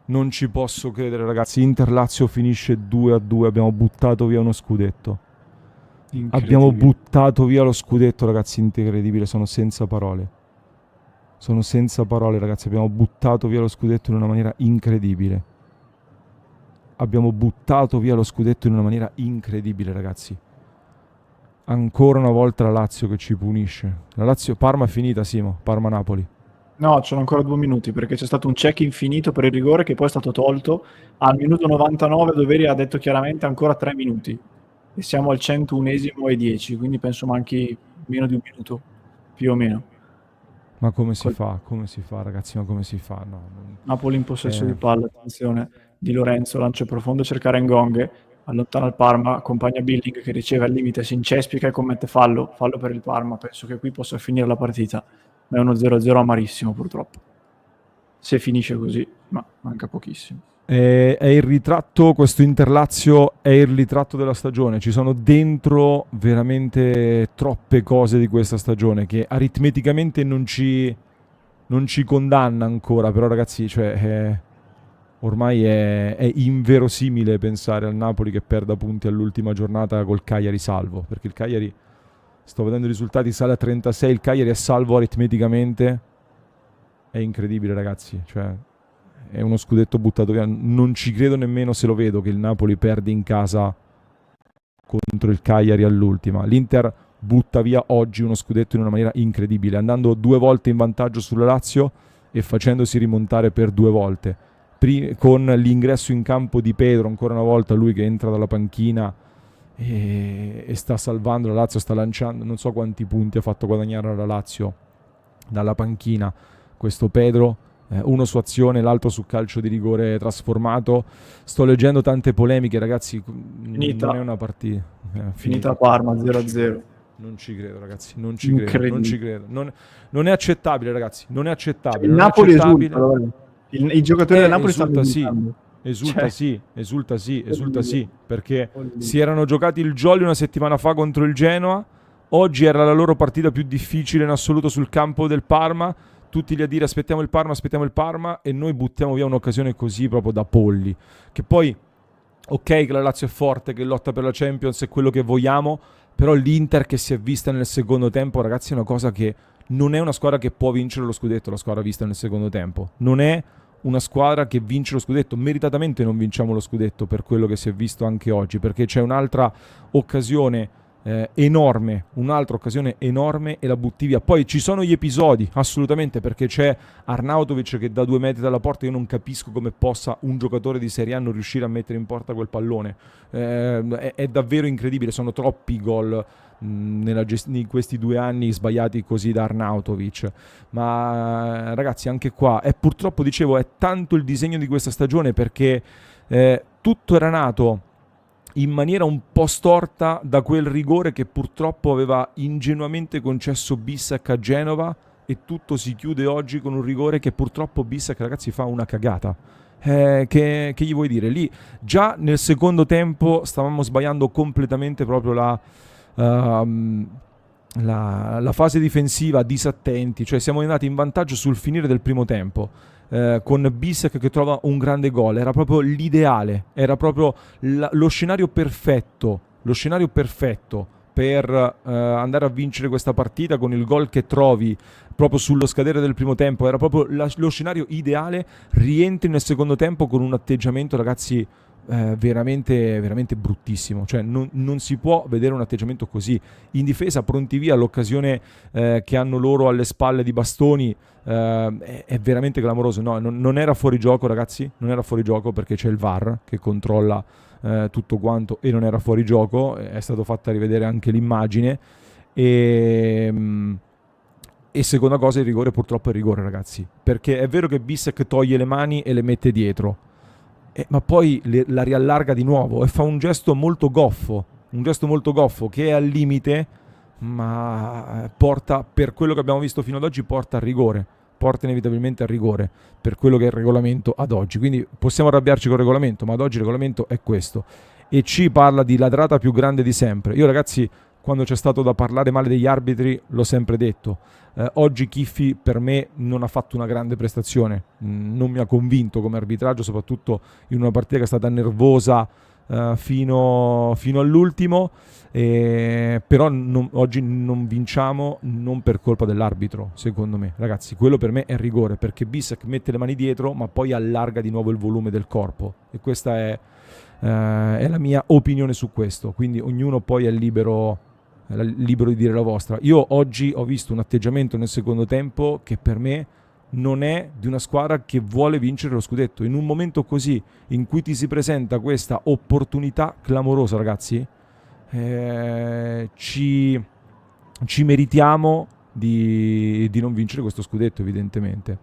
Non ci posso credere, ragazzi. Inter-Lazio finisce 2-2. Abbiamo buttato via uno scudetto. Abbiamo Incredibile. buttato via lo scudetto, ragazzi. Incredibile. Sono senza parole. Sono senza parole, ragazzi. Abbiamo buttato via lo scudetto in una maniera incredibile. Abbiamo buttato via lo scudetto in una maniera incredibile, ragazzi. Ancora una volta la Lazio che ci punisce. La Lazio Parma è finita, Simo. Parma-Napoli. No, c'erano ancora 2 minuti perché c'è stato un check infinito per il rigore che poi è stato tolto. Al minuto 99 Doveri ha detto chiaramente ancora 3 minuti e siamo al 101esimo e 10, quindi penso manchi meno di un minuto, più o meno. Ma come si Col fa? Come si fa, ragazzi? Ma come si fa? No, Napoli in possesso di eh, palla, attenzione, Di Lorenzo, lancio profondo, cercare Ngonghe, allontana il Parma, accompagna Billing che riceve al limite, si incespica e commette fallo per il Parma, penso che qui possa finire la partita, ma è uno 0-0 amarissimo purtroppo, se finisce così, ma manca pochissimo. è il ritratto, questo Interlazio è il ritratto della stagione. Ci sono dentro veramente troppe cose di questa stagione che aritmeticamente non ci condanna ancora. Però, ragazzi, cioè, ormai è inverosimile pensare al Napoli che perda punti all'ultima giornata col Cagliari salvo. Perché il Cagliari, sto vedendo i risultati, sale a 36. Il Cagliari è salvo aritmeticamente. È incredibile, ragazzi. Cioè, è uno scudetto buttato via. Non ci credo nemmeno se lo vedo che il Napoli perde in casa contro il Cagliari all'ultima. L'Inter butta via oggi uno scudetto in una maniera incredibile, andando 2 volte in vantaggio sulla Lazio e facendosi rimontare per 2 volte. Con l'ingresso in campo di Pedro, ancora una volta lui che entra dalla panchina e sta salvando la Lazio, sta lanciando, non so quanti punti ha fatto guadagnare alla Lazio dalla panchina questo Pedro, uno su azione, l'altro su calcio di rigore trasformato. Sto leggendo tante polemiche, ragazzi. Non è Finita, una partita finita a finita. Parma Non ci credo. 0-0, Non ci credo, ragazzi. Non ci credo. Non incredibile. ci credo. Non è accettabile, ragazzi. Non è Cioè, accettabile. il Non è Napoli esulta, accettabile. guarda. I giocatori del Napoli stanno Esulta sì. esultando, Esulta cioè, sì. Esulta sì. Esulta follia, sì. Perché follia. si erano giocati il Jolly una settimana fa contro il Genoa. Oggi era la loro partita più difficile in assoluto sul campo del Parma. Tutti lì a dire aspettiamo il Parma e noi buttiamo via un'occasione così proprio da polli. Che poi, ok che la Lazio è forte, che lotta per la Champions è quello che vogliamo, però l'Inter che si è vista nel secondo tempo, ragazzi, è una cosa che non è una squadra che può vincere lo scudetto, la squadra vista nel secondo tempo. Non è una squadra che vince lo scudetto, meritatamente non vinciamo lo scudetto per quello che si è visto anche oggi, perché c'è un'altra occasione enorme, un'altra occasione enorme e la butti via. Poi ci sono gli episodi, assolutamente, perché c'è Arnautovic che da 2 metri dalla porta, io non capisco come possa un giocatore di Serie A non riuscire a mettere in porta quel pallone. È davvero incredibile, sono troppi gol in questi 2 anni sbagliati così da Arnautovic. Ma ragazzi, anche qua è purtroppo, dicevo, è tanto il disegno di questa stagione perché tutto era nato in maniera un po' storta da quel rigore che purtroppo aveva ingenuamente concesso Bissek a Genova, e tutto si chiude oggi con un rigore che purtroppo Bissek, ragazzi, fa una cagata. Che gli vuoi dire? Lì già nel secondo tempo stavamo sbagliando completamente proprio ehm, la fase difensiva, disattenti, cioè siamo andati in vantaggio sul finire del primo tempo, con Bisek che trova un grande gol. Era proprio l'ideale, era proprio lo scenario perfetto per andare a vincere questa partita, con il gol che trovi proprio sullo scadere del primo tempo. Era proprio lo scenario ideale. Rientri nel secondo tempo con un atteggiamento, ragazzi, veramente, veramente bruttissimo. Cioè non si può vedere un atteggiamento così in difesa, pronti via. L'occasione che hanno loro alle spalle di Bastoni è veramente clamoroso. No, non era fuori gioco, ragazzi, non era fuori gioco, perché c'è il VAR che controlla tutto quanto, e non era fuori gioco. È stato fatta rivedere anche l'immagine. E seconda cosa, il rigore purtroppo è rigore, ragazzi, perché è vero che Bissek toglie le mani e le mette dietro, ma poi la riallarga di nuovo e fa un gesto molto goffo che è al limite, ma porta, per quello che abbiamo visto fino ad oggi, porta al rigore, porta inevitabilmente al rigore per quello che è il regolamento ad oggi. Quindi possiamo arrabbiarci col regolamento, ma ad oggi il regolamento è questo e ci parla di ladrata più grande di sempre. Io, ragazzi, quando c'è stato da parlare male degli arbitri, l'ho sempre detto: Oggi Chiffi per me non ha fatto una grande prestazione, non mi ha convinto come arbitraggio, soprattutto in una partita che è stata nervosa fino all'ultimo, però oggi non vinciamo non per colpa dell'arbitro, secondo me. Ragazzi, quello per me è rigore, perché Bissek mette le mani dietro ma poi allarga di nuovo il volume del corpo, e questa è la mia opinione su questo, quindi ognuno poi è libero di dire la vostra. Io oggi ho visto un atteggiamento nel secondo tempo che per me non è di una squadra che vuole vincere lo scudetto. In un momento così, in cui ti si presenta questa opportunità clamorosa, ragazzi, ci meritiamo di non vincere questo scudetto, evidentemente.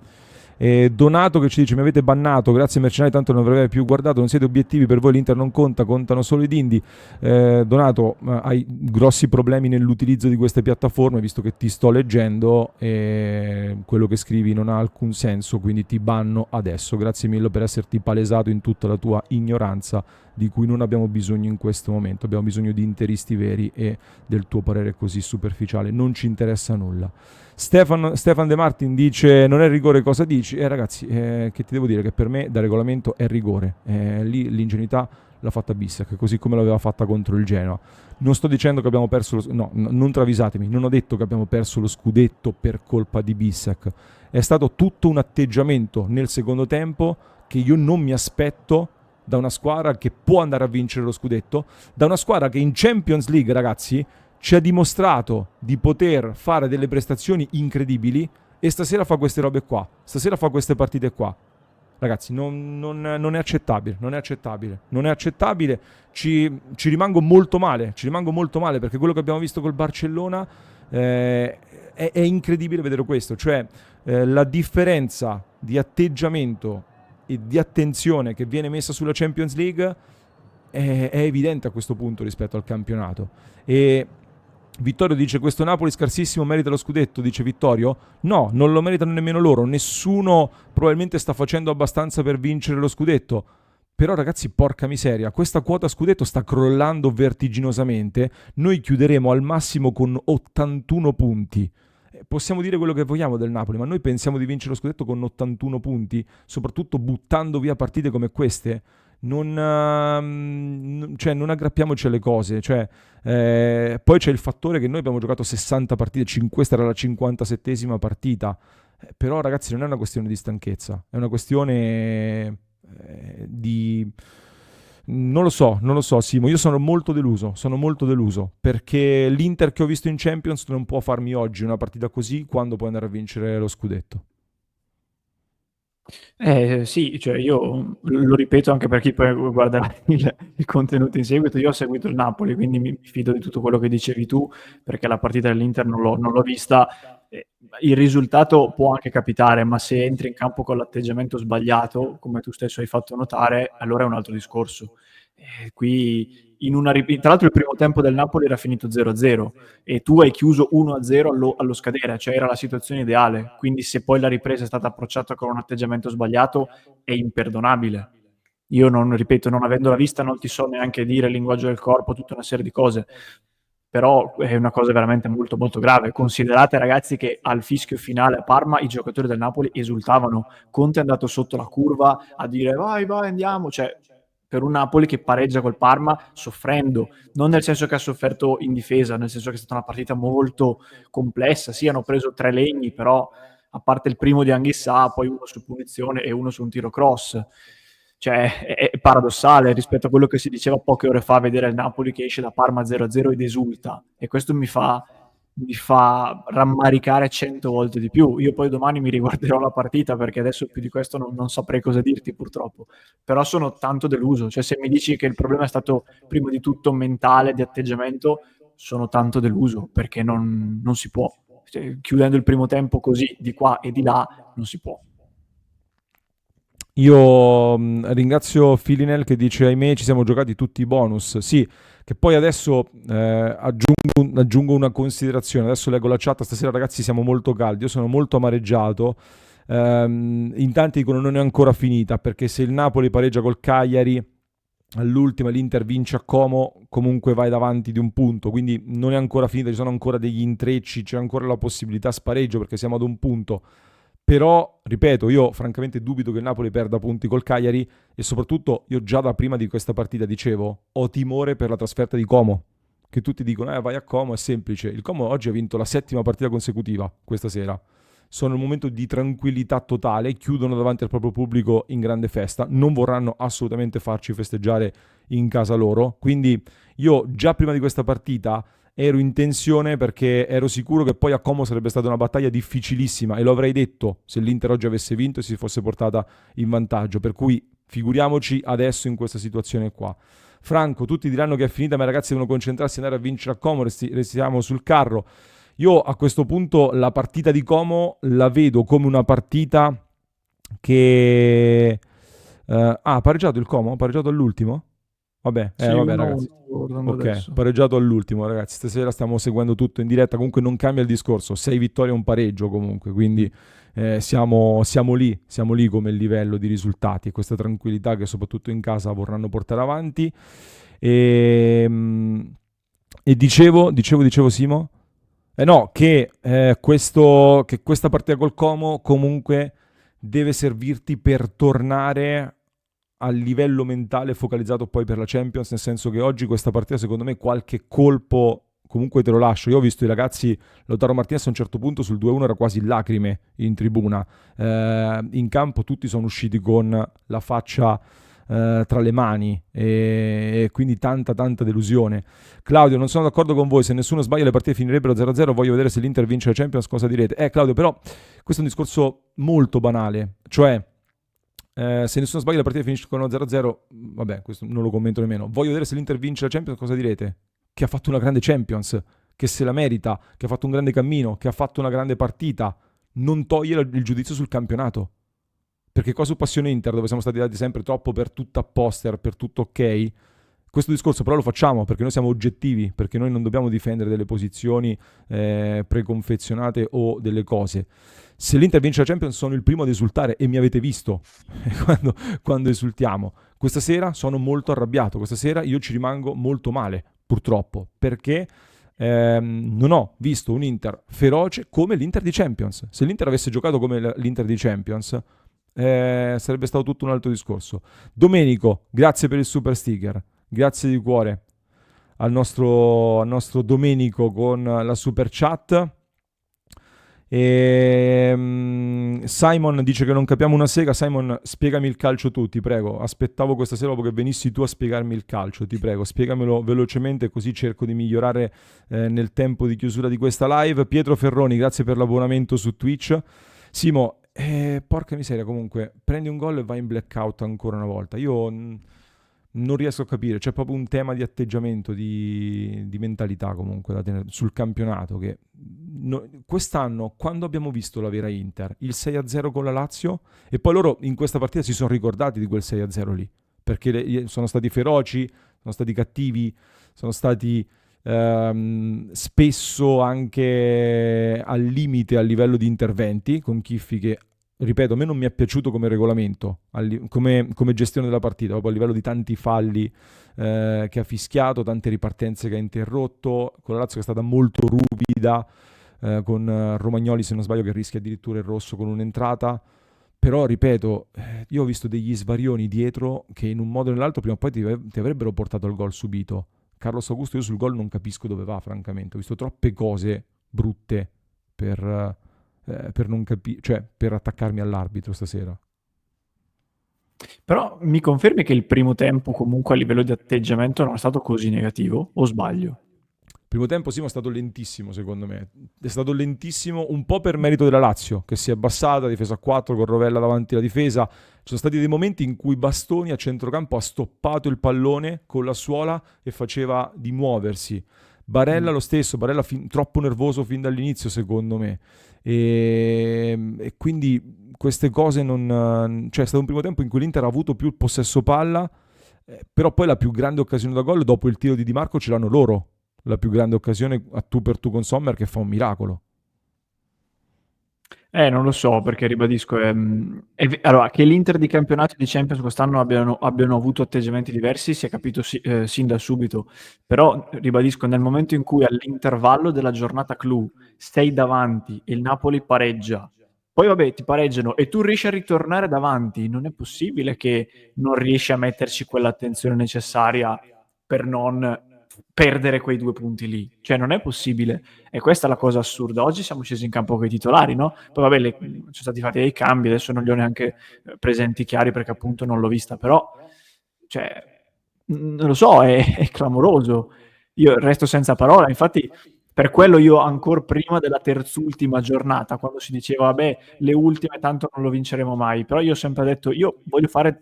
Donato che ci dice: mi avete bannato, grazie mercenari, tanto non avrei più guardato, non siete obiettivi, per voi l'Inter non conta, contano solo i dindi. Donato, hai grossi problemi nell'utilizzo di queste piattaforme, visto che ti sto leggendo e quello che scrivi non ha alcun senso, quindi ti banno adesso. Grazie mille per esserti palesato in tutta la tua ignoranza, di cui non abbiamo bisogno in questo momento. Abbiamo bisogno di interisti veri, e del tuo parere così superficiale non ci interessa nulla. Stefan De Martin dice: non è rigore, cosa dici? Ragazzi, che ti devo dire, che per me da regolamento è rigore. Lì l'ingenuità l'ha fatta Bissek, così come l'aveva fatta contro il Genoa. Non sto dicendo che abbiamo perso non travisatemi, non ho detto che abbiamo perso lo scudetto per colpa di Bissek. È stato tutto un atteggiamento nel secondo tempo che io non mi aspetto da una squadra che può andare a vincere lo scudetto, da una squadra che in Champions League, ragazzi, ci ha dimostrato di poter fare delle prestazioni incredibili, e stasera fa queste robe qua, stasera fa queste partite qua. Ragazzi, non è accettabile, non è accettabile, non è accettabile. Ci rimango molto male, perché quello che abbiamo visto col Barcellona è incredibile vedere questo, cioè la differenza di atteggiamento e di attenzione che viene messa sulla Champions League è evidente a questo punto rispetto al campionato. E Vittorio dice: questo Napoli scarsissimo merita lo scudetto, dice Vittorio. No, non lo meritano nemmeno loro, nessuno probabilmente sta facendo abbastanza per vincere lo scudetto. Però ragazzi, porca miseria, questa quota scudetto sta crollando vertiginosamente. Noi chiuderemo al massimo con 81 punti. Possiamo dire quello che vogliamo del Napoli, ma noi pensiamo di vincere lo scudetto con 81 punti, soprattutto buttando via partite come queste. Non aggrappiamoci alle cose, poi c'è il fattore che noi abbiamo giocato 60 partite, questa era la 57esima partita, però ragazzi non è una questione di stanchezza, è una questione di... Non lo so Simo, io sono molto deluso, perché l'Inter che ho visto in Champions non può farmi oggi una partita così quando puoi andare a vincere lo scudetto. Sì, cioè io lo ripeto anche per chi poi guarderà il contenuto in seguito. Io ho seguito il Napoli, quindi mi fido di tutto quello che dicevi tu, perché la partita dell'Inter non l'ho vista. Il risultato può anche capitare, ma se entri in campo con l'atteggiamento sbagliato, come tu stesso hai fatto notare, allora è un altro discorso. Qui tra l'altro il primo tempo del Napoli era finito 0-0 e tu hai chiuso 1-0 allo scadere, cioè era la situazione ideale, quindi se poi la ripresa è stata approcciata con un atteggiamento sbagliato è imperdonabile. Io non avendola vista non ti so neanche dire il linguaggio del corpo, tutta una serie di cose, però è una cosa veramente molto molto grave. Considerate ragazzi che al fischio finale a Parma i giocatori del Napoli esultavano, Conte è andato sotto la curva a dire vai andiamo, cioè per un Napoli che pareggia col Parma soffrendo, non nel senso che ha sofferto in difesa, nel senso che è stata una partita molto complessa. Sì, hanno preso 3 legni, però a parte il primo di Anghissà, poi uno su punizione e uno su un tiro cross. Cioè è paradossale rispetto a quello che si diceva poche ore fa, vedere il Napoli che esce da Parma 0-0 ed esulta, e questo mi fa rammaricare 100 volte di più. Io poi domani mi riguarderò la partita, perché adesso più di questo non saprei cosa dirti purtroppo, però sono tanto deluso. Cioè se mi dici che il problema è stato prima di tutto mentale, di atteggiamento, sono tanto deluso, perché non si può, cioè, chiudendo il primo tempo così di qua e di là non si può. Io ringrazio Filinel che dice: ahimè ci siamo giocati tutti i bonus. Sì, che poi adesso aggiungo una considerazione. Adesso leggo la chat. Stasera ragazzi siamo molto caldi, io sono molto amareggiato. In tanti dicono non è ancora finita, perché se il Napoli pareggia col Cagliari all'ultima l'Inter vince a Como, comunque vai davanti di un punto, quindi non è ancora finita, ci sono ancora degli intrecci, c'è ancora la possibilità spareggio perché siamo ad un punto. Però, ripeto, io francamente dubito che il Napoli perda punti col Cagliari e soprattutto io già da prima di questa partita dicevo ho timore per la trasferta di Como, che tutti dicono vai a Como, è semplice. Il Como oggi ha vinto la 7ª partita consecutiva questa sera. Sono in un momento di tranquillità totale, chiudono davanti al proprio pubblico in grande festa, non vorranno assolutamente farci festeggiare in casa loro, quindi io già prima di questa partita ero in tensione perché ero sicuro che poi a Como sarebbe stata una battaglia difficilissima e lo avrei detto se l'Inter oggi avesse vinto e si fosse portata in vantaggio, per cui figuriamoci adesso in questa situazione qua. Franco, tutti diranno che è finita, ma i ragazzi devono concentrarsi e andare a vincere a Como, restiamo sul carro. Io a questo punto la partita di Como la vedo come una partita che... ha pareggiato il Como? Ha pareggiato all'ultimo? Vabbè, Sì, vabbè 1-1, ragazzi. sto guardando Ok, adesso. pareggiato all'ultimo ragazzi, stasera stiamo seguendo tutto in diretta, comunque non cambia il discorso, 6 vittorie e un pareggio comunque, quindi siamo lì come livello di risultati e questa tranquillità che soprattutto in casa vorranno portare avanti. E, e dicevo Simo? No, che questa partita col Como comunque deve servirti per tornare al livello mentale focalizzato poi per la Champions, nel senso che oggi questa partita secondo me qualche colpo comunque te lo lascio. Io ho visto i ragazzi, Lautaro Martinez a un certo punto sul 2-1 era quasi in lacrime in tribuna. In campo tutti sono usciti con la faccia tra le mani e quindi tanta delusione. Claudio, non sono d'accordo con voi, se nessuno sbaglia le partite finirebbero 0-0, voglio vedere se l'Inter vince la Champions, cosa direte? Claudio, però questo è un discorso molto banale, cioè se nessuno sbaglia la partita finisce con 1-0-0, vabbè, questo non lo commento nemmeno. Voglio vedere se l'Inter vince la Champions, cosa direte? Che ha fatto una grande Champions, che se la merita, che ha fatto un grande cammino, che ha fatto una grande partita. Non toglie il giudizio sul campionato. Perché qua su Passione Inter, dove siamo stati dati sempre troppo per tutto a poster, per tutto ok, questo discorso però lo facciamo perché noi siamo oggettivi, perché noi non dobbiamo difendere delle posizioni preconfezionate o delle cose. Se l'Inter vince la Champions sono il primo ad esultare e mi avete visto quando esultiamo. Questa sera sono molto arrabbiato, questa sera io ci rimango molto male, purtroppo, perché non ho visto un Inter feroce come l'Inter di Champions. Se l'Inter avesse giocato come l'Inter di Champions, sarebbe stato tutto un altro discorso. Domenico, grazie per il super sticker, grazie di cuore al nostro Domenico con la super chat. Simon dice che non capiamo una sega. Simon, spiegami il calcio tu, ti prego. Aspettavo questa sera dopo che venissi tu a spiegarmi il calcio, ti prego, spiegamelo velocemente così cerco di migliorare nel tempo di chiusura di questa live. Pietro Ferroni, grazie per l'abbonamento su Twitch. Simo, porca miseria, comunque prendi un gol e vai in blackout ancora una volta. Io non riesco a capire, c'è proprio un tema di atteggiamento, di mentalità comunque da tenere sul campionato che quest'anno, quando abbiamo visto la vera Inter, il 6-0 con la Lazio, e poi loro in questa partita si sono ricordati di quel 6-0 lì, perché sono stati feroci, sono stati cattivi, sono stati spesso anche al limite a livello di interventi, con Chiffi che, ripeto, a me non mi è piaciuto come regolamento, come gestione della partita, proprio a livello di tanti falli che ha fischiato, tante ripartenze che ha interrotto, con la Lazio che è stata molto ruvida, con Romagnoli se non sbaglio che rischia addirittura il rosso con un'entrata. Però, ripeto, io ho visto degli svarioni dietro che in un modo o nell'altro prima o poi ti avrebbero portato al gol subito. Carlos Augusto, io sul gol non capisco dove va, francamente. Ho visto troppe cose brutte per non capire, cioè per attaccarmi all'arbitro stasera. Però mi confermi che il primo tempo comunque a livello di atteggiamento non è stato così negativo, o sbaglio? Primo tempo sì, ma è stato lentissimo secondo me. È stato lentissimo un po' per merito della Lazio, che si è abbassata, difesa a 4 con Rovella davanti alla difesa. Ci sono stati dei momenti in cui Bastoni a centrocampo ha stoppato il pallone con la suola e faceva di muoversi. Barella lo stesso, Barella troppo nervoso fin dall'inizio secondo me. E quindi queste cose non... Cioè è stato un primo tempo in cui l'Inter ha avuto più il possesso palla, però poi la più grande occasione da gol dopo il tiro di Di Marco ce l'hanno loro. La più grande occasione a tu per tu con Sommer che fa un miracolo. Non lo so, perché ribadisco, allora, che l'Inter di campionato e di Champions quest'anno abbiano avuto atteggiamenti diversi si è capito sin da subito, però ribadisco, nel momento in cui all'intervallo della giornata clou sei davanti e il Napoli pareggia, poi vabbè ti pareggiano e tu riesci a ritornare davanti, non è possibile che non riesci a metterci quell'attenzione necessaria per non perdere quei 2 punti lì, cioè non è possibile. E questa è la cosa assurda. Oggi siamo scesi in campo con i titolari, no? Poi vabbè, sono stati fatti dei cambi, adesso non li ho neanche presenti chiari perché appunto non l'ho vista, però, cioè, non lo so, è clamoroso. Io resto senza parola, infatti per quello io ancora prima della terzultima giornata, quando si diceva, vabbè, le ultime tanto non lo vinceremo mai, però io ho sempre detto, io voglio fare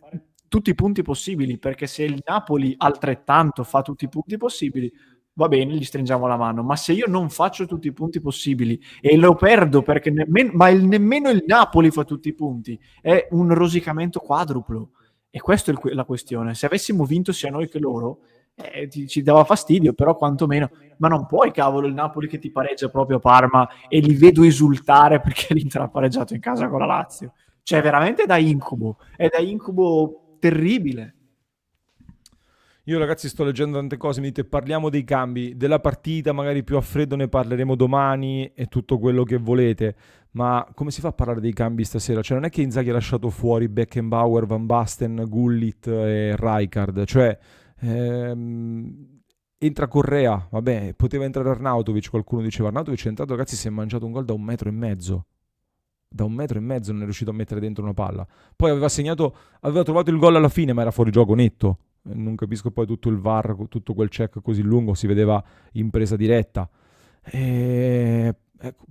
tutti i punti possibili, perché se il Napoli altrettanto fa tutti i punti possibili, va bene, gli stringiamo la mano, ma se io non faccio tutti i punti possibili e lo perdo perché nemmeno il Napoli fa tutti i punti, è un rosicamento quadruplo. E questa è la questione. Se avessimo vinto sia noi che loro, ci dava fastidio, però quantomeno. Ma non puoi, cavolo, il Napoli che ti pareggia proprio a Parma e li vedo esultare perché l'Inter ha pareggiato in casa con la Lazio. Cioè, veramente è da incubo terribile. Io ragazzi sto leggendo tante cose, mi dite parliamo dei cambi, della partita magari più a freddo ne parleremo domani e tutto quello che volete, ma come si fa a parlare dei cambi stasera? Cioè non è che Inzaghi ha lasciato fuori Beckenbauer, Van Basten, Gullit e Rijkaard, cioè entra Correa, vabbè, poteva entrare Arnautovic, qualcuno diceva Arnautovic è entrato ragazzi si è mangiato un gol da 1,5 metri. Da 1,5 metri non è riuscito a mettere dentro una palla. Poi aveva trovato il gol alla fine, ma era fuori gioco netto. Non capisco poi tutto il VAR, tutto quel check così lungo, si vedeva in presa diretta.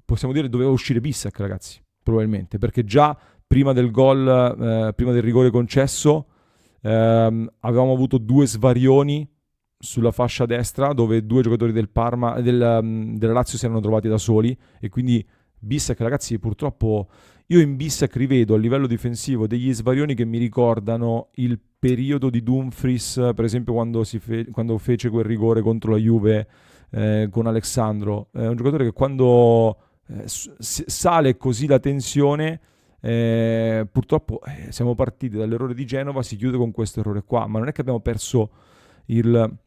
Possiamo dire che doveva uscire Bissek, ragazzi, probabilmente, perché già prima del gol, prima del rigore concesso, avevamo avuto 2 svarioni sulla fascia destra dove 2 giocatori del Parma, della Lazio si erano trovati da soli e quindi Bissek, ragazzi, purtroppo io in Bissek rivedo a livello difensivo degli svarioni che mi ricordano il periodo di Dumfries, per esempio quando fece quel rigore contro la Juve con Alexandro. È un giocatore che quando sale così la tensione, purtroppo siamo partiti dall'errore di Genova, si chiude con questo errore qua, ma non è che abbiamo perso il...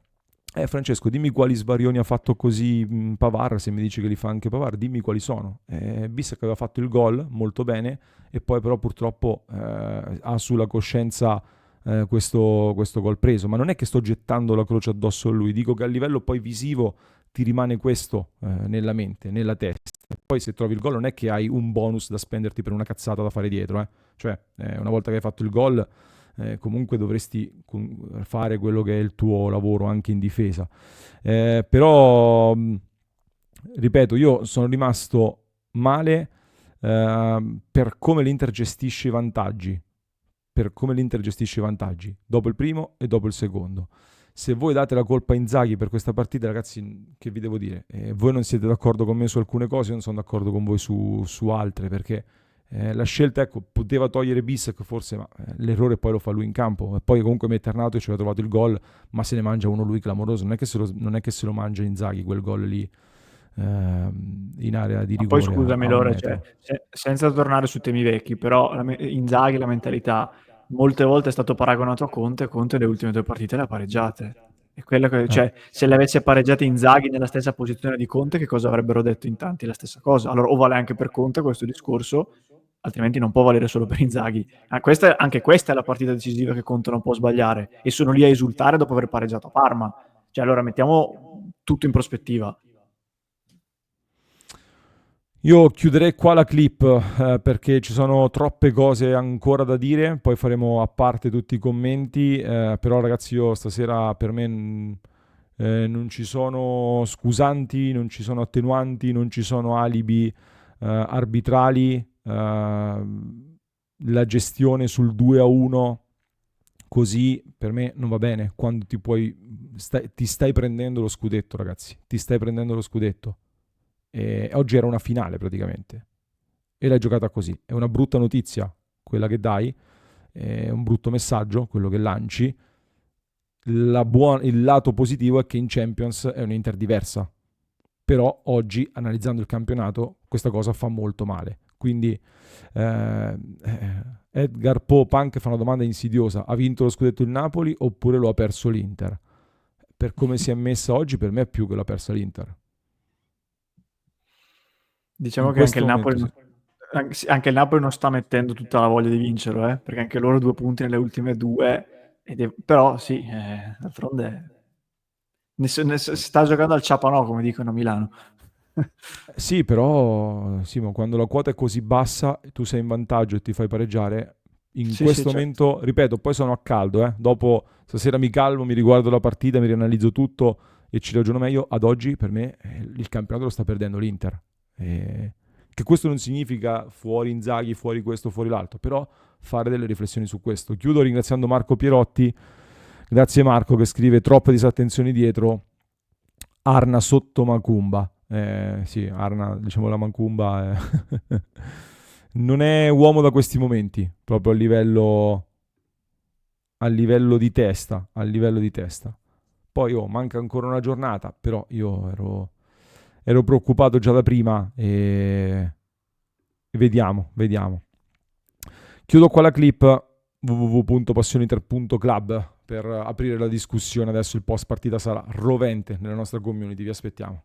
Francesco, dimmi quali svarioni ha fatto così Pavard, se mi dici che li fa anche Pavard, dimmi quali sono. Bissek aveva fatto il gol molto bene e poi però purtroppo ha sulla coscienza questo gol preso, ma non è che sto gettando la croce addosso a lui, dico che a livello poi visivo ti rimane questo nella mente, nella testa. Poi se trovi il gol non è che hai un bonus da spenderti per una cazzata da fare dietro, cioè una volta che hai fatto il gol comunque dovresti fare quello che è il tuo lavoro anche in difesa. Però, ripeto, io sono rimasto male per come l'Inter gestisce i vantaggi. Per come l'Inter gestisce i vantaggi dopo il primo e dopo il secondo. Se voi date la colpa a Inzaghi per questa partita, ragazzi, che vi devo dire? Voi non siete d'accordo con me su alcune cose, io non sono d'accordo con voi su altre, perché la scelta, ecco, poteva togliere Bissek forse, ma l'errore poi lo fa lui in campo. E poi comunque mette Arnautovic e ci aveva trovato il gol, ma se ne mangia uno lui clamoroso. Non è che se lo mangia Inzaghi quel gol lì in area di Ma poi rigore scusami a un Lore, metro. cioè, senza tornare su temi vecchi, però Inzaghi, la mentalità, molte volte è stato paragonato a Conte, Conte le ultime 2 partite le ha pareggiate. E quella Eh. cioè, se le avesse pareggiate Inzaghi nella stessa posizione di Conte, che cosa avrebbero detto in tanti? La stessa cosa. Allora, o vale anche per Conte questo discorso, altrimenti non può valere solo per Inzaghi. Anche questa è la partita decisiva che Conte non può sbagliare, e sono lì a esultare dopo aver pareggiato a Parma. Cioè, allora mettiamo tutto in prospettiva. Io chiuderei qua la clip perché ci sono troppe cose ancora da dire, poi faremo a parte tutti i commenti, però ragazzi io stasera per me non ci sono scusanti, non ci sono attenuanti, non ci sono alibi arbitrali, la gestione sul 2-1 così per me non va bene, quando ti stai prendendo lo scudetto ragazzi, ti stai prendendo lo scudetto. E oggi era una finale praticamente e l'hai giocata così. È una brutta notizia quella che dai, è un brutto messaggio quello che lanci. Il lato positivo è che in Champions è un'Inter diversa, però oggi analizzando il campionato questa cosa fa molto male. Quindi Edgar Poe Punk fa una domanda insidiosa: ha vinto lo scudetto il Napoli oppure lo ha perso l'Inter? Per come si è messa oggi, per me è più che l'ha persa l'Inter. Diciamo In che anche questo il momento Napoli, sì. anche il Napoli non sta mettendo tutta la voglia di vincerlo, perché anche loro 2 punti nelle ultime due, però sì, d'altronde si sta giocando al Ciapanò, come dicono a Milano. Sì, però Simo, quando la quota è così bassa e tu sei in vantaggio e ti fai pareggiare, in Sì, sì, questo certo. momento, ripeto, poi sono a caldo, dopo stasera mi calmo, mi riguardo la partita, mi rianalizzo tutto e ci ragiono meglio. Ad oggi per me il campionato lo sta perdendo l'Inter. Che questo non significa fuori Inzaghi, fuori questo, fuori l'altro, però fare delle riflessioni su questo. Chiudo ringraziando Marco Pierotti. Grazie Marco che scrive troppe disattenzioni dietro. Arna sotto Macumba. Sì, Arna, diciamo la Macumba non è uomo da questi momenti, proprio a livello di testa, a livello di testa. Poi manca ancora una giornata, però io ero preoccupato già da prima e vediamo, vediamo. Chiudo qua la clip www.passioniter.club per aprire la discussione. Adesso il post partita sarà rovente nella nostra community, vi aspettiamo.